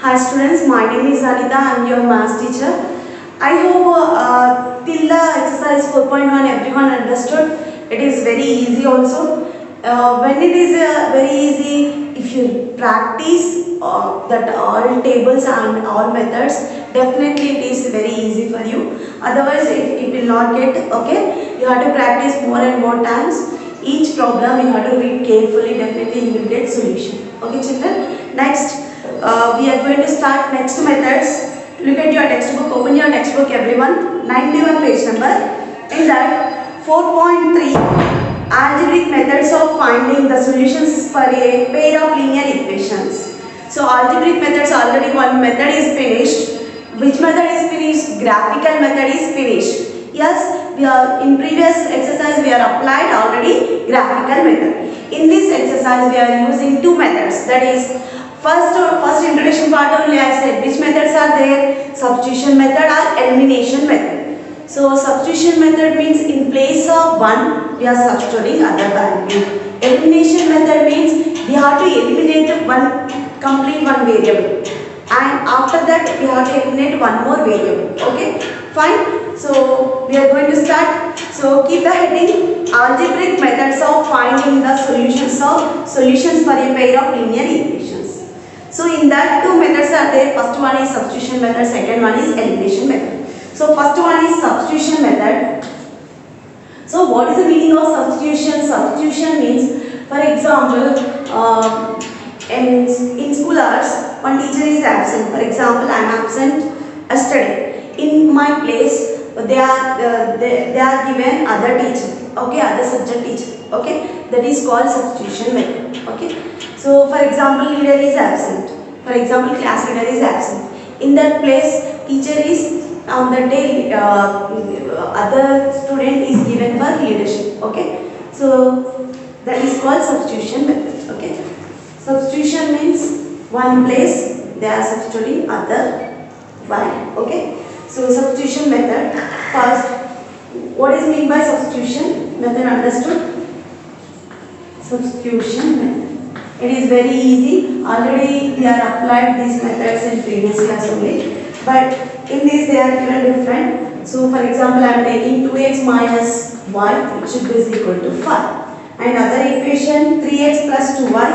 Hi students, my name is Anita. I am your maths teacher. I hope till the exercise 4.1 everyone understood. It is very easy also. When it is very easy, if you practice that all tables and all methods, definitely it is very easy for you. Otherwise it will not get, okay. You have to practice more and more times. Each problem you have to read carefully, definitely you will get solution. Okay children. Next. We are going to start next methods. Look at your textbook, open your textbook everyone, 91 page number. In that 4.3 algebraic methods of finding the solutions for a pair of linear equations. So algebraic methods, already one method is finished. Which method is finished? Graphical method is finished. Yes, we are in previous exercise we are applied already graphical method. In this exercise we are using two methods, that is first introduction part only I said which methods are there, substitution method or elimination method. So substitution method means in place of one we are substituting other value. Elimination method means we have to eliminate complete one variable, and after that we have to eliminate one more variable. Okay, fine. So we are going to start. So keep the heading algebraic methods of finding the solutions for a pair of linear equations. So in that two methods are there. First one is substitution method, second one is elimination method. So first one is substitution method. So what is the meaning of substitution? Substitution means, for example, in school hours, one teacher is absent. For example, I am absent yesterday. In my place, they are given other teacher. Okay, other subject teacher. Okay, that is called substitution method. Okay. So for example, leader is absent. For example, class leader is absent. In that place, teacher is on the day, other student is given for leadership. Okay. So that is called substitution method. Okay. Substitution means one place they are substituting other one. Okay. So substitution method. First, what is meant by substitution method? Understood? Substitution method. It is very easy. Already we are applied these methods in previous class only. But in this they are given different. So for example, I am taking 2x minus y, which should be is equal to 5. And other equation 3x plus 2y,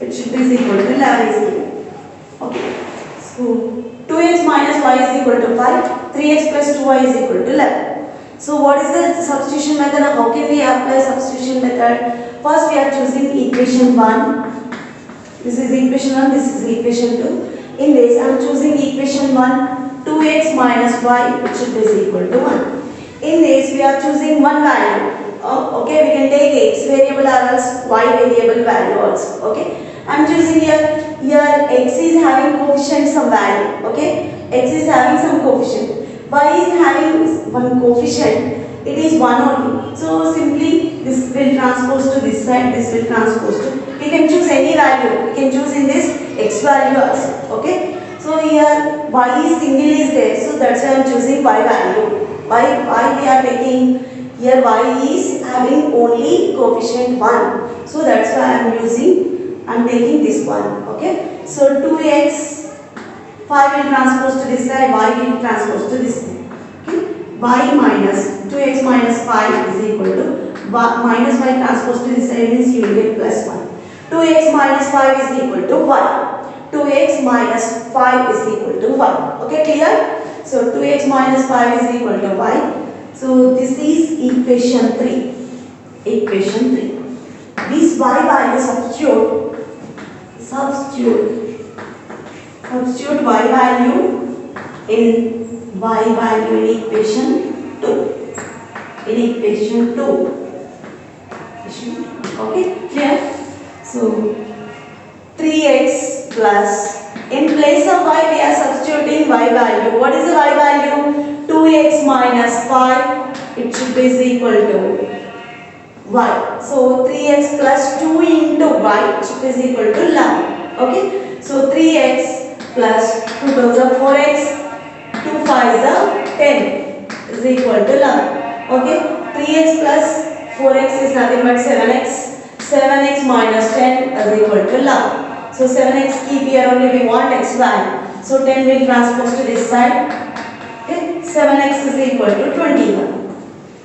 which should be is equal to 11 is given. Okay. So 2x minus y is equal to 5. 3x plus 2y is equal to 11. So what is the substitution method? How can we apply substitution method? First we are choosing equation 1. This is equation 1, this is equation 2. In this I am choosing equation 1, 2x minus y, which should be equal to 1. In this we are choosing one value. Okay, we can take x variable or else y variable value also. Okay, I am choosing here x is having coefficient some value. Okay, x is having some coefficient. Y is having one coefficient, it is 1 only. So simply this will transpose to this side, this will transpose to, we can choose any value, we can choose in this x value also. Okay. So here y is single is there, so that's why I am choosing y value. Why we are taking here y is having only coefficient 1. So that's why I am taking this one. Okay. So 2x, 5 will transpose to this side, y will transpose to this side. Okay. Y minus 2x minus 5 is equal to minus y transpose to this side means you will get plus 1. 2x minus 5 is equal to y. 2x minus 5 is equal to y. Okay, clear? So 2x minus 5 is equal to y. So this is equation 3. Equation 3. This y value substitute y value in equation 2. In equation 2. Okay, clear? So 3x plus, in place of y we are substituting y value. What is the y value? 2x minus 5, it should be equal to y. So 3x plus 2 into y should be equal to 11. Okay. So 3x plus 2 to the 4x, 2 5 is 10 is equal to 11. Okay. 3x plus 4x is nothing but 7x. 7x minus 10 is equal to 11. So 7x keep here only, we want x value. So 10 will transpose to this side. Okay, 7x is equal to 21.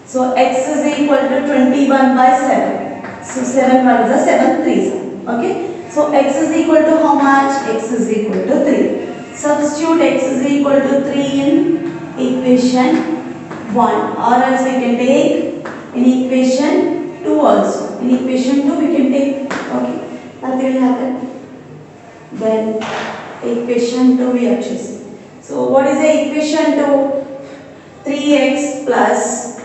So x is equal to 21 by 7. So 7 1 is a 7 3 is. Okay. So x is equal to how much? X is equal to 3. Substitute x is equal to 3 in equation 1, or else we can take in equation 2 also. In equation 2 we can take, okay, nothing will happen. Then equation 2 we are choosing. So what is the equation 2? 3x plus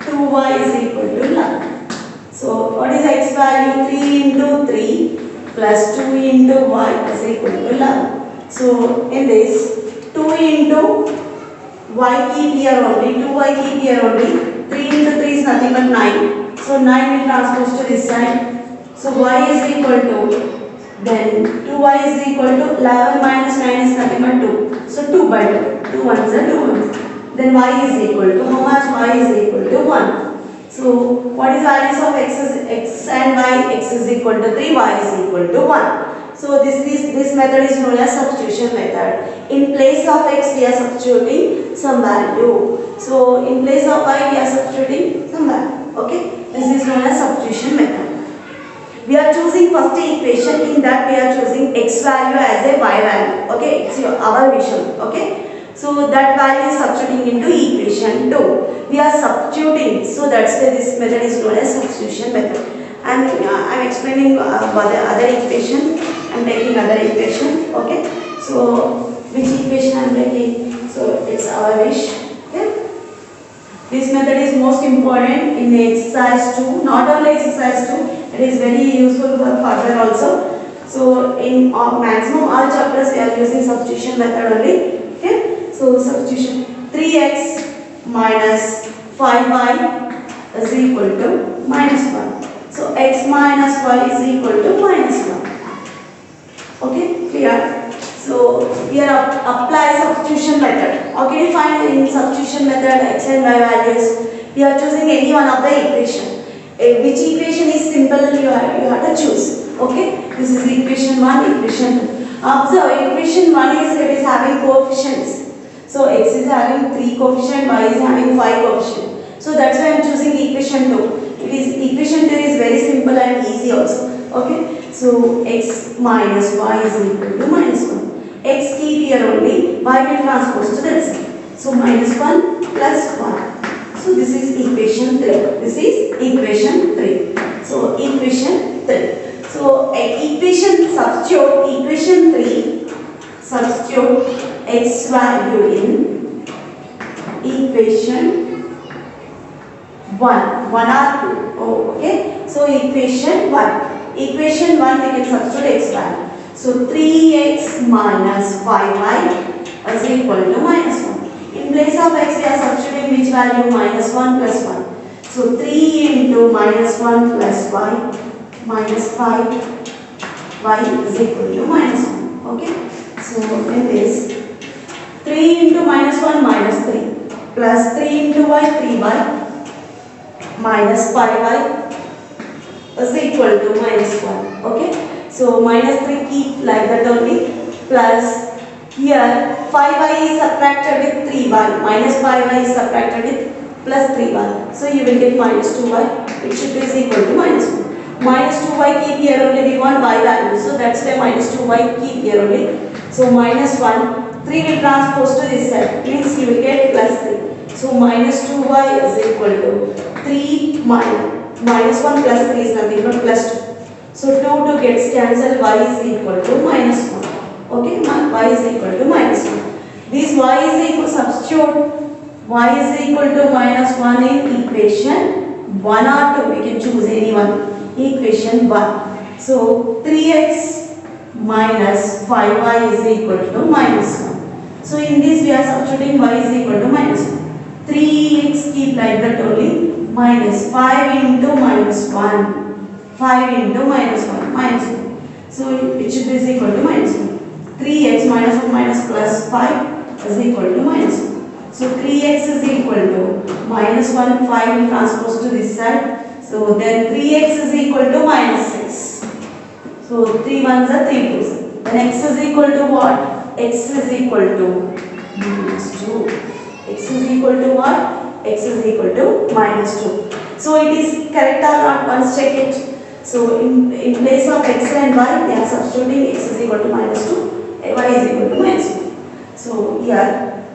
2y is equal to 11. So what is x value? 3 into 3 plus 2 into y is equal to 11. So in this 2 into y keep here only, 2y keep here only, 3 into 3 is nothing but 9. So 9 will transpose to this side. So y is equal to, then 2y is equal to 11 minus 9 is nothing but 2. So 2 by 2, 2 ones are 2 ones. Then y is equal to how much? Y is equal to 1. So what is values of x and y? X is equal to 3, y is equal to 1. So this method is known as substitution method. In place of x we are substituting some value. So in place of y we are substituting some value. Okay, this is known as substitution method. We are choosing first equation, in that we are choosing x value as a y value. Okay, it's our vision. Okay. So that value is substituting into equation 2. We are substituting, so that's why this method is known as substitution method. And I'm explaining other equation. I'm taking other equation. Okay. So which equation I'm taking? So it's our wish. Okay. This method is most important in exercise 2. Not only exercise 2, it is very useful for further also. So in maximum all chapters we are using substitution method only. Okay. So substitution 3x minus 5y is equal to minus 1. So x minus y is equal to minus 1. Okay, clear? So here apply substitution method. How can you find in substitution method x and y values? We are choosing any one of the equation. Which equation is simple you have to choose. Okay, this is equation 1, equation 2. Observe, equation 1 it is having coefficients. So x is having 3 coefficient, y is having 5 coefficient. So that's why I am choosing equation 2. Equation 2 is very simple and easy also. Okay. So x minus y is equal to minus 1. X keep here only, y will transpose to that side. So minus 1 plus 1. So this is equation 3. This is equation 3. So equation 3. So equation substitute equation 3. Substitute x value in equation 1 or 2. Oh, okay. So equation 1. Equation 1 we can substitute x value. So 3x minus 5y is equal to minus 1. In place of x we are substituting which value? Minus 1 plus 1. So 3 into minus 1 plus y minus 5 y is equal to minus 1. Okay. So in this 3 into minus 1 minus 3 plus 3 into y 3y minus 5y is equal to minus 1. Okay. So minus 3 keep like that only, plus here 5y is subtracted with 3y, minus 5y is subtracted with plus 3y. So you will get minus 2y, it should be equal to minus 1. Minus 2y keep here only, we want y value. So that's why minus 2y keep here only. So minus 1, 3 will transpose to this side, means you will get plus 3. So minus 2y is equal to 3 minus 1 plus 3 is nothing but plus 2. So 2 gets cancelled, y is equal to minus 1. Okay, y is equal to minus 1. This y is equal, substitute y is equal to minus 1 in equation 1 or 2. We can choose any one. Equation 1. So 3x minus 5y is equal to minus 1. So in this we are substituting y is equal to minus 1. 3x keep like that only, minus 5 into minus 1. 5 into minus 1, minus 1. So it should be equal to minus 1. 3x minus 1 minus plus 5 is equal to minus 1. So 3x is equal to minus 1, 5 will transpose to this side. So then 3x is equal to minus 6. So 3 ones are 3 twos. Then x is equal to what? X is equal to minus 2. X is equal to what? X is equal to minus 2. So it is correct or not? Once check it. So in place of x and y, they are substituting x is equal to minus 2, y is equal to minus 2. So here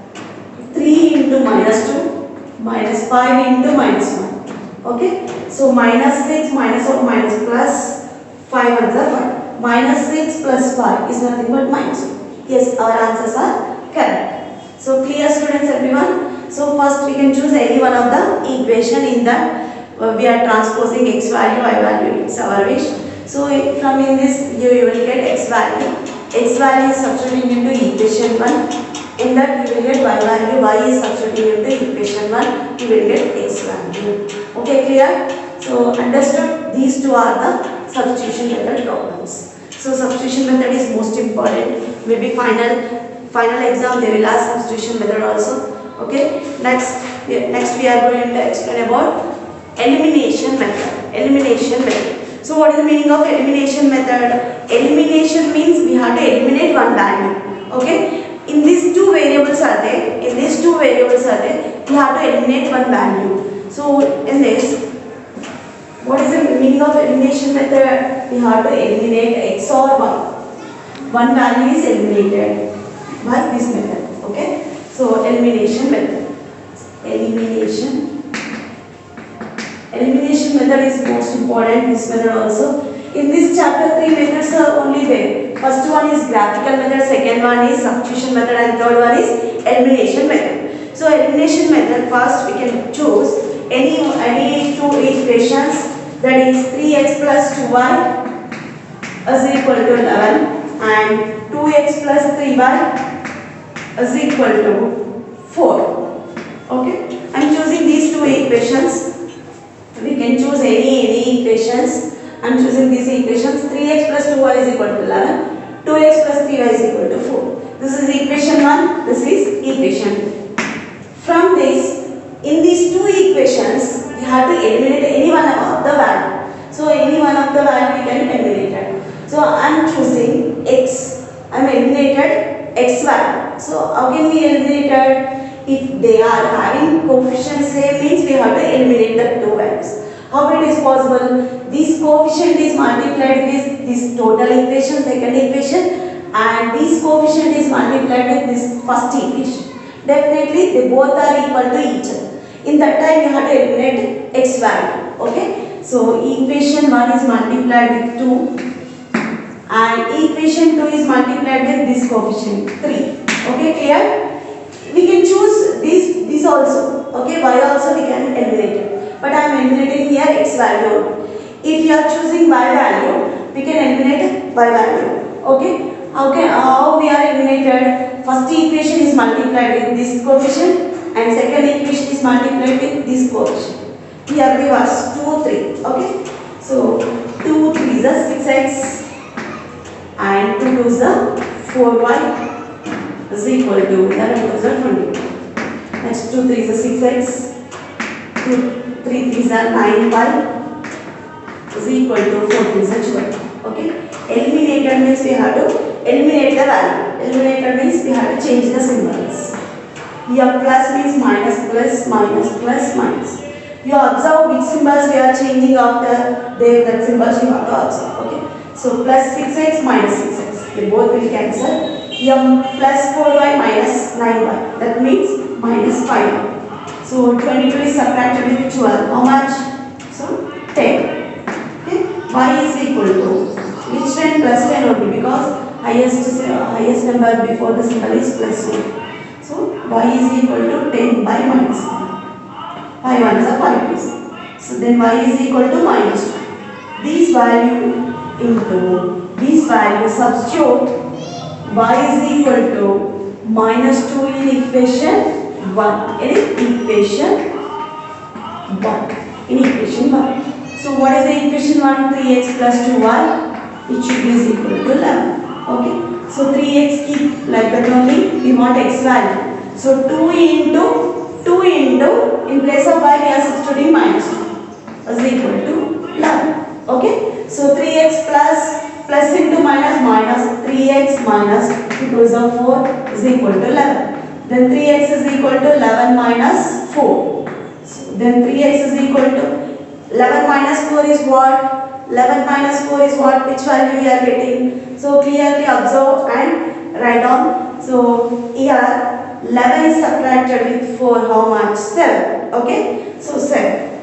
3 into minus 2 minus 5 into minus 1. Okay. So minus 6 minus of minus plus 5 ones are 5. Minus 6 plus 5 is nothing but minus 2. Yes, our answers are correct. So clear students everyone? So first we can choose any one of the equation in that we are transposing x value, y value, it's our wish. So from in this you will get x value. X value is substituting into equation 1. In that you will get y value, y is substituting into equation 1, you will get x value. Okay, clear? So understood? These two are the substitution method problems. So substitution method is most important. Maybe final exam they will ask substitution method also. Okay. Next we are going to explain about elimination method. Elimination method. So what is the meaning of elimination method? Elimination means we have to eliminate one value. Okay. In these two variables are there. We have to eliminate one value. So in this, what is the meaning of elimination method? We have to eliminate x or y. One value is eliminated by this method. Okay. So elimination method. Elimination method is most important. This method also. In this chapter, 3 methods are only there. First one is graphical method, second one is substitution method, and third one is elimination method. So elimination method, first we can choose any two equations, that is 3x plus 2y is equal to 11 and 2x plus 3y is equal to 4. Okay, I am choosing these two equations. We can choose any equations. I am choosing these equations. 3x plus 2y is equal to 11. 2x plus 3y is equal to 4. This is equation 1. This is equation 2. From this, in these two equations, we have to eliminate any one of the value. So any one of the value we can eliminate it. So I am choosing x. I am eliminated x value. So how can we eliminate it? If they are having coefficient same, means we have to eliminate the two values. How it is possible? This coefficient is multiplied with this total equation, second equation, and this coefficient is multiplied with this first equation. Definitely they both are equal to each other. In that time you have to eliminate x value. Okay. So equation 1 is multiplied with 2 and equation 2 is multiplied with this coefficient 3. Okay, clear? We can choose this also. Okay, y also we can eliminate it. But I am eliminating here x value. If you are choosing y value, we can eliminate y value. Okay, how we are eliminated? First equation is multiplied with this coefficient and second equation is multiplied with this coefficient. Here we was 2, 3. Okay, so 2, 3 is a 6x and 2 is a 4y is equal to 11 is a 20. Next 2, 3 is a 6x. 2, 3 is a 9y is equal to 4 is a 12. Okay, eliminated means we have to eliminate the value. Eliminated means we have to change the symbols. Here plus means minus, plus, minus, plus, minus. You observe which symbols we are changing after that symbols you have to observe. Okay, so plus 6x minus 6x, they both will cancel. Here plus 4y minus 9y, that means minus 5y. So 22 is subtracted with 12. How much? So 10. Okay. Y is equal to which 10 plus 10 only, because highest number before the symbol is plus 1. So y is equal to 10 by minus 1. 5 ones are 5 is. So then y is equal to minus 2. This value into this value, substitute y is equal to minus 2 in equation 1. In equation 1. So what is the equation 1? 3x plus 2y, it should be is equal to 11. Okay. So 3x keep like that only. We want x value. So 2 into in place of y we are substituting minus 2 is equal to 11. Okay. So 3x plus 2s are 4 is equal to 11. Then 3x is equal to 11 minus 4. So then 3x is equal to 11 minus 4 is what? 11 minus 4 is what? Which value we are getting? So clearly observe and write down. So here 11 is subtracted with 4, how much? 7. Okay? So 7.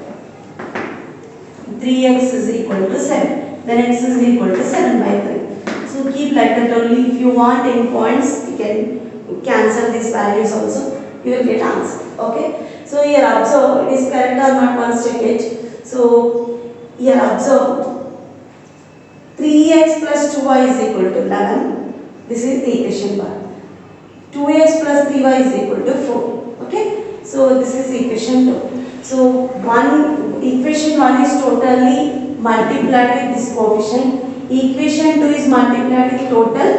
3x is equal to 7. Then x is equal to 7 by 3. So keep like that only. If you want any points, you can cancel these values also. You will get answer. Okay? So here observe, it is correct or not, once check it. So here observe, 3x plus 2y is equal to 11. This is the equation 1. 2x plus 3y is equal to 4. Okay? So this is equation 2. So equation 1 is totally multiplied with this coefficient. Equation 2 is multiplied with total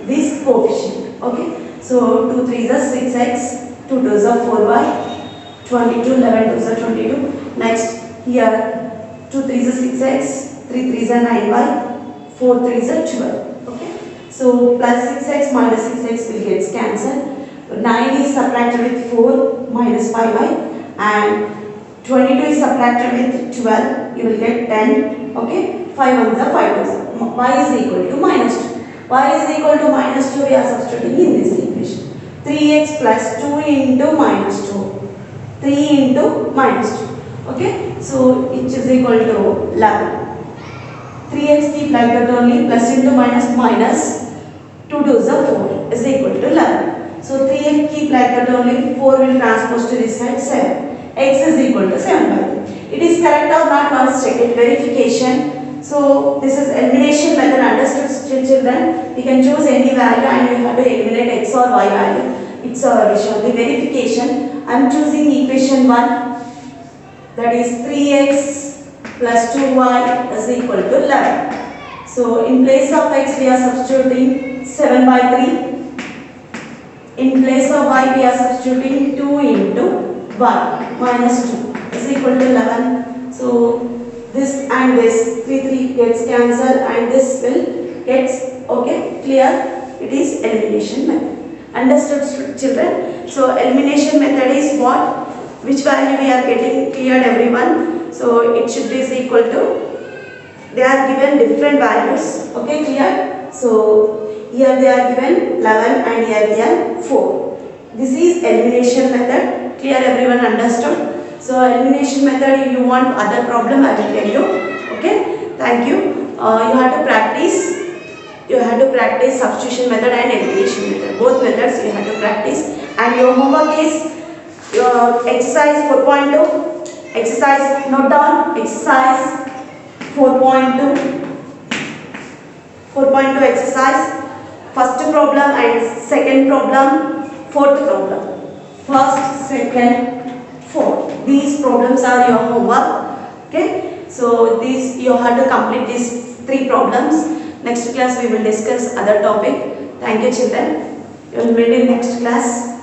this coefficient. Okay? So 2 3s are 6x, 2 2s are 4y, 22, 11 2s are 22. Next here 2 3s are 6x, 3 3s are 9y, 4 3s are 12. Okay? So plus 6x minus 6x will get cancelled. 9 is subtracted with 4 minus 5y, and 22 is subtracted with 12, you will get 10. Okay? 5 ones are 5 ones. Y is equal to minus 2. Y is equal to minus 2, we are substituting in this equation. 3x plus 2 into minus 2. 3 into minus 2. Okay? So it is equal to 11. 3x keep like that only, plus into minus minus. 2 2s are 4 is equal to 11. So 3x keep like that only, 4 will transpose to this side, 7. X is equal to 7 by 3. It is correct or not, once check it. Verification. So this is elimination method, understood children. You can choose any value and you have to eliminate x or y value. It's a the verification. I am choosing equation 1, that is 3x plus 2y is equal to 11. So in place of x we are substituting 7 by 3. In place of y we are substituting 2 into 1 minus 2 is equal to 11. So this and this 3 gets cancelled and this will get, okay, clear? It is elimination method. Understood children? So elimination method is what? Which value we are getting, cleared everyone? So it should be equal to, they are given different values, okay, clear? So here they are given 11 and here they are 4. This is elimination method. Clear, everyone understood? So elimination method, if you want other problem, I will tell you. Okay? Thank you. You have to practice. You have to practice substitution method and elimination method. Both methods you have to practice. And your homework is your exercise 4.2. Exercise, note down, exercise 4.2. 4.2 exercise. First problem and second problem, fourth problem. First, second, fourth. These problems are your homework. Okay. So these you have to complete these 3 problems. Next class we will discuss other topic. Thank you children. We will meet in next class.